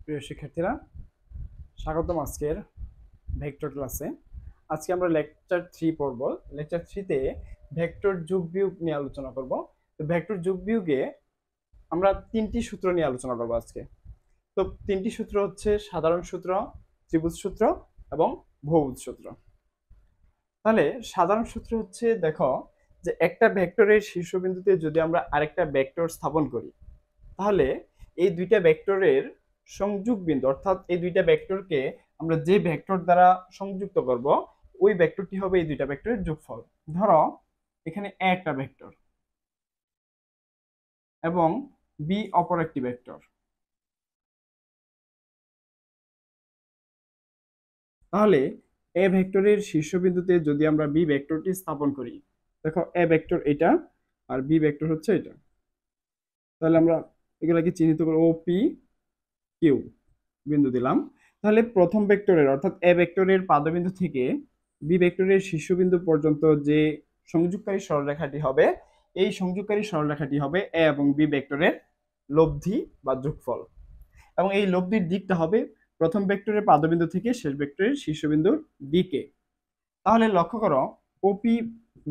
প্রিয় শিক্ষার্থীরা, স্বাগতম আজকের ভেক্টর ক্লাসে। আজকে আমরা লেকচার 3 পড়ব। লেকচার 3 তে ভেক্টর যোগ বিয়োগ নিয়ে আলোচনা করব। তো ভেক্টর যোগ বিয়োগে আমরা তিনটি সূত্র নিয়ে আলোচনা করব আজকে। তো তিনটি সূত্র হচ্ছে সাধারণ সূত্র, ত্রিভুজ সূত্র এবং বহুভুজ সূত্র। তাহলে সাধারণ সূত্র হচ্ছে, দেখো যে একটা ভেক্টরের শীর্ষবিন্দুতে যদি আমরা আরেকটা ভেক্টর স্থাপন করি, তাহলে এই দুইটা ভেক্টরের সংযোগ বিন্দু, অর্থাৎ এই দুইটা ভেক্টরকে আমরা যে ভেক্টর দ্বারা সংযুক্ত করব, ওই ভেক্টরটি হবে এই দুইটা ভেক্টরের যোগফল। ধরো এখানে এ একটা ভেক্টর এবং বি অপর একটি ভেক্টর। তাহলে এ ভেক্টরের শীর্ষবিন্দুতে যদি আমরা বি ভেক্টরটি স্থাপন করি, দেখো এ ভেক্টর এটা আর বি ভেক্টর হচ্ছে এটা, তাহলে আমরা এগুলাকে চিহ্নিত করব ও পি কিউ বিন্দু দিলাম। তাহলে প্রথম ভেক্টরের অর্থাৎ এ ভেক্টরের পাদবিন্দু থেকে বি ভেক্টরের শীর্ষবিন্দু পর্যন্ত যে সংযোগকারী সরলরেখাটি হবে, এই সংযোগকারী সরলরেখাটি হবে এ এবং বি ভেক্টরের লব্ধি বা যোগফল, এবং এই লব্ধির দিকটা হবে প্রথম ভেক্টরের পাদবিন্দু থেকে শেষ ভেক্টরের শীর্ষবিন্দুর দিকে। তাহলে লক্ষ্য করো, ওপি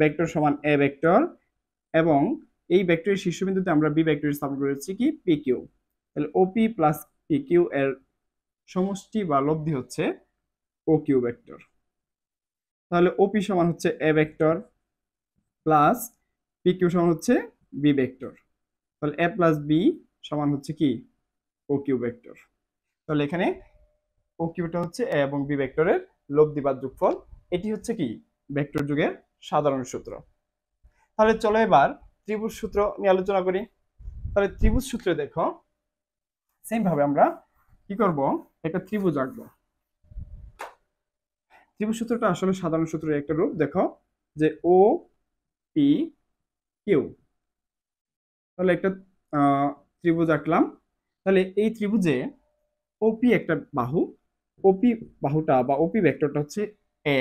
ভেক্টর সমান এ ভেক্টর এবং এই ভেক্টরের শীর্ষবিন্দুতে আমরা বি ভেক্টর স্থাপন করেছি কি পি কিউ। তাহলে ওপি প্লাস পি কিউ এর সমষ্টি বা লব্ধি হচ্ছে ও কিউ ভেক্টর। তাহলে ওপি সমান হচ্ছে A vector plus P Q সমান হচ্ছে বি ভেক্টর। তাহলে এ প্লাস বি সমান হচ্ছে কি ও কিউ ভেক্টর। তাহলে এখানে ও কিউটা হচ্ছে এ এবং বি ভেক্টরের লব্ধি বা যোগফল। এটি হচ্ছে কি ভেক্টর যুগের সাধারণ সূত্র। তাহলে চলো এবার ত্রিভুজ সূত্র নিয়ে আলোচনা করি। তাহলে ত্রিভুজ সূত্রে দেখো, সেম ভাবে আমরা কি করব, একটা ত্রিভুজ আঁকবো। ত্রিভুজ সূত্রটা আসলে সাধারণ সূত্রের একটা রূপ। দেখো যে ও পি কিউ, তাহলে একটা ত্রিভুজ আঁকলাম। তাহলে এই ত্রিভুজে ওপি একটা বাহু, ওপি বাহুটা বা ওপি ভেক্টরটা হচ্ছে এ,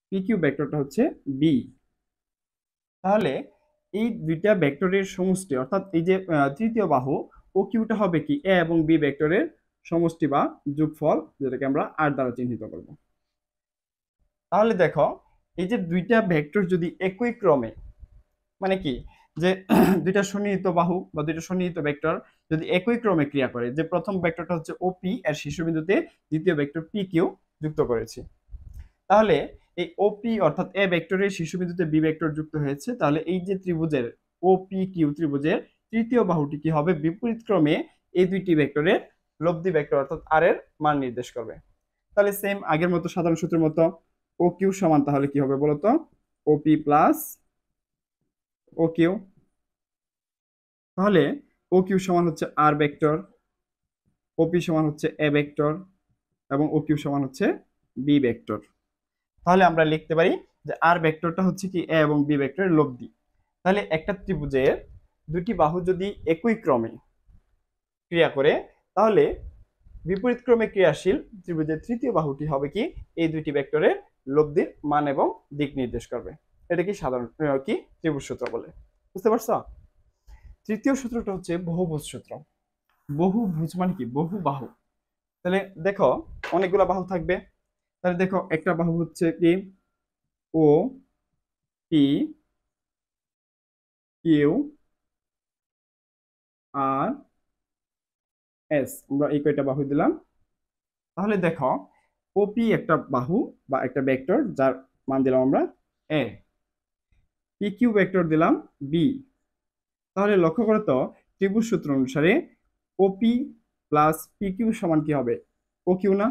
পি কিউ ভেক্টরটা হচ্ছে বি। তাহলে এই দুইটা ভেক্টরের সমষ্টি, অর্থাৎ এই যে তৃতীয় বাহু ও কিউটা হবে কি এ এবং বি ভেক্টরের সমষ্টি বা যোগফল, যেটাকে আমরা আর দ্বারা চিহ্নিত করব। তাহলে দেখো, এই যে দুইটা ভেক্টর যদি একই ক্রমে, মানে কি যে দুইটা সন্নিহিত বাহু বা দুইটা সন্নিহিত ভেক্টর যদি একই ক্রমে ক্রিয়া করে, যে প্রথম ভেক্টরটা হচ্ছে ওপি এর শীর্ষবিন্দুতে দ্বিতীয় ভেক্টর পি কিউ যুক্ত করেছি, তাহলে এই ওপি অর্থাৎ এ ভেক্টরের শীর্ষবিন্দুতে বি ভেক্টর যুক্ত হয়েছে। তাহলে এই যে ত্রিভুজের ওপি কিউ ত্রিভুজের তৃতীয় বাহুটি কি হবে, বিপরীত ক্রমে এই দুইটি ভেক্টরের লব্ধি ভেক্টর অর্থাৎ আর এর মান নির্দেশ করবে। তাহলে সেম আগের মতো সাধারণ সূত্রের মতো ও কিউ সমান তাহলে কি হবে বলতো, ওপি প্লাস ও কিউ। তাহলে ও কিউ সমান হচ্ছে আর ভেক্টর, ওপি সমান হচ্ছে এ ভেক্টর এবং ও কিউ সমান হচ্ছে বি ভেক্টর। তাহলে আমরা লিখতে পারি যে আর ভেক্টরটা হচ্ছে কি এ এবং বি ভেক্টরের লব্ধি। তাহলে একটা ত্রিভুজের দুটি বাহু যদি একই ক্রমে ক্রিয়া করে, তাহলে বিপরীত ক্রমে ক্রিয়াশীল ত্রিভুজের তৃতীয় বাহুটি হবে কি এই দুইটি ভেক্টরের লব্ধির মান এবং দিক নির্দেশ করবে। এটা কি সাধারণ কি ত্রিভুজ সূত্র বলে, বুঝতে পারছো? তৃতীয় সূত্রটা হচ্ছে বহুভুজ সূত্র। বহুভুজ মানে কি বহু বাহু। তাহলে দেখো অনেকগুলো বাহু থাকবে। তাহলে দেখো একটা বাহু হচ্ছে কি O P Q R S, আমরা এই কয়টা বাহু দিলাম। তাহলে দেখো ওপি একটা বাহু বা একটা ভেক্টর যার মান দিলাম আমরা এ, পি কিউ ভেক্টর দিলাম বি। তাহলে লক্ষ্য করো তো, ত্রিভুজ সূত্র অনুসারে ওপি প্লাস পি কিউ সমান কি হবে, ও কিউ না?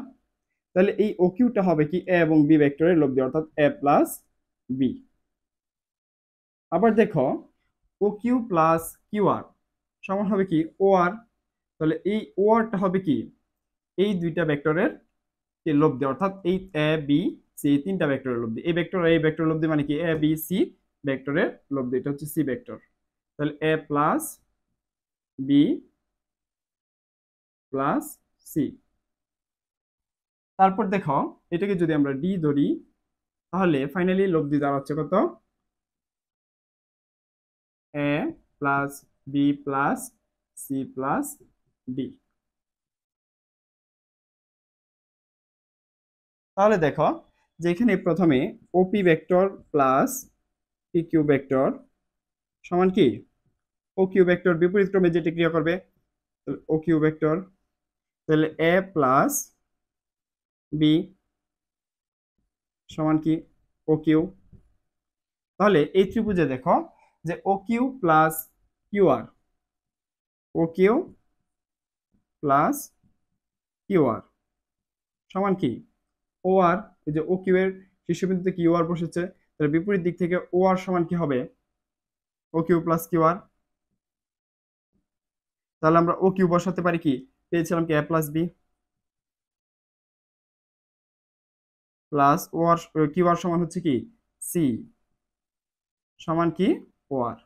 তাহলে এই ও কিউটা হবে কি এ এবং বি ভেক্টরের লব্ধি, অর্থাৎ এ প্লাস বি। আবার দেখো ও কিউ প্লাস কিউ আর সমান হবে কি ও আর। তাহলে এই ও আরটা হবে কি এই দুইটা ভেক্টরের লব্ধি, অর্থাৎ এই এ বি সি তিনটা ভেক্টরের লব্ধি। এই ভেক্টর এই ভেক্টর লব্ধি মানে কি এ বি সি ভেক্টরের লব্ধি, এটা হচ্ছে সি ভেক্টর। তাহলে এ প্লাস বি প্লাস সি। তারপর দেখো এটাকে যদি আমরা ডি ধরি, তাহলে ফাইনালি লব্ধি দাঁড়াচ্ছে কত, A plus B plus C plus D. তাহলে দেখো যে এখানে প্রথমে OP vector plus P Q vector সমান কি ও কিউ ভেক্টর বিপরীত ক্রমে যেটি ক্রিয়া করবে ও কিউ ভেক্টর, তাহলে এ প্লাস বি সমান কি ও কিউ। তাহলে এই ত্রিভুজে দেখো যে ও কিউ প্লাস কিউ আর, ও কিউ প্লাস কিউ আর সমান কি ও আর, এই যে ও কিউ এর শীর্ষবিন্দুতে কিউ আর বসেছে, তাহলে বিপরীত দিক থেকে ও আর সমান কি হবে ও কিউ প্লাস কিউ আর। তাহলে আমরা ও কিউ বসাতে পারি, কি পেয়েছিলাম কি এ প্লাস বি প্লাস ও আর কিউ আর সমান হচ্ছে কি সি সমান কি ও আর।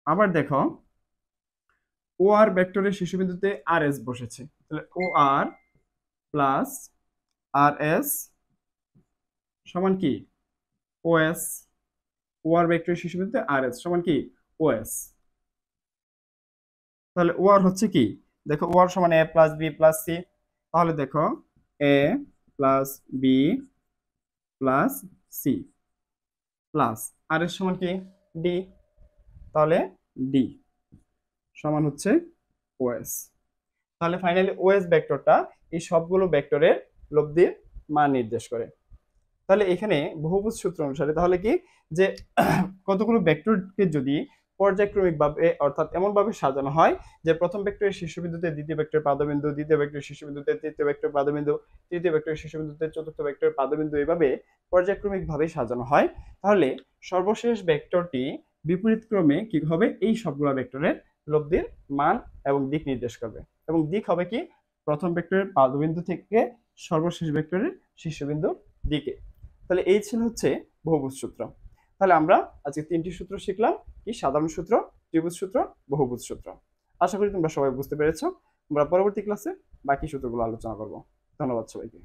আবার দেখো ও আর ভেক্টরের শীর্ষবিন্দুতে আর এস বসেছে, তাহলে ও আর প্লাস আর এস সমান কি ও এস। ও আর ভেক্টরের শীর্ষবিন্দুতে আর এস সমান কি ও এস। তাহলে ও আর হচ্ছে কি দেখো ও আর সমান A plus B plus C. তাহলে দেখো A plus B plus C plus R এর সমান কি ডি, তাহলে ডি সমান হচ্ছে ওএস। তাহলে ফাইনালি ওএস ভেক্টরটা এই সবগুলো ভেক্টরের লব্ধির মান নির্দেশ করে। তাহলে এখানে বহুভুজ সূত্র অনুসারে তাহলে কি যে কতগুলো ভেক্টরকে যদি পর্যায়ক্রমিক ভাবে অর্থাৎ এমন ভাবে সাজানো হয় যে প্রথম ভেক্টরের শীর্ষবিন্দুতে দ্বিতীয় ভেক্টরের পাদবিন্দু, দ্বিতীয় ভেক্টরের শীর্ষবিন্দুতে তৃতীয় ভেক্টরের পাদবিন্দু, তৃতীয় ভেক্টরের শীর্ষবিন্দুতে চতুর্থ ভেক্টরের পাদবিন্দু, এইভাবে পর্যায়ক্রমিক ভাবে সাজানো হয়, তাহলে সর্বশেষ ভেক্টরটি বিপরীত ক্রমে কি হবে এই সবগুলো ভেক্টরের লব্ধির মান এবং দিক নির্দেশ করবে, এবং দিক হবে কি প্রথম ভেক্টরের পাদবিন্দু থেকে সর্বশেষ ভেক্টরের শীর্ষবিন্দুর দিকে। তাহলে এই ছিল হচ্ছে বহুভুজ সূত্র। তাহলে আমরা আজকে 3টি সূত্র শিখলাম, কি সাধারণ সূত্র, ত্রিভুজ সূত্র, বহুভুজ সূত্র। আশা করি তোমরা সবাই বুঝতে পেরেছো। আমরা পরবর্তী ক্লাসে বাকি সূত্রগুলো আলোচনা করব। ধন্যবাদ সবাইকে।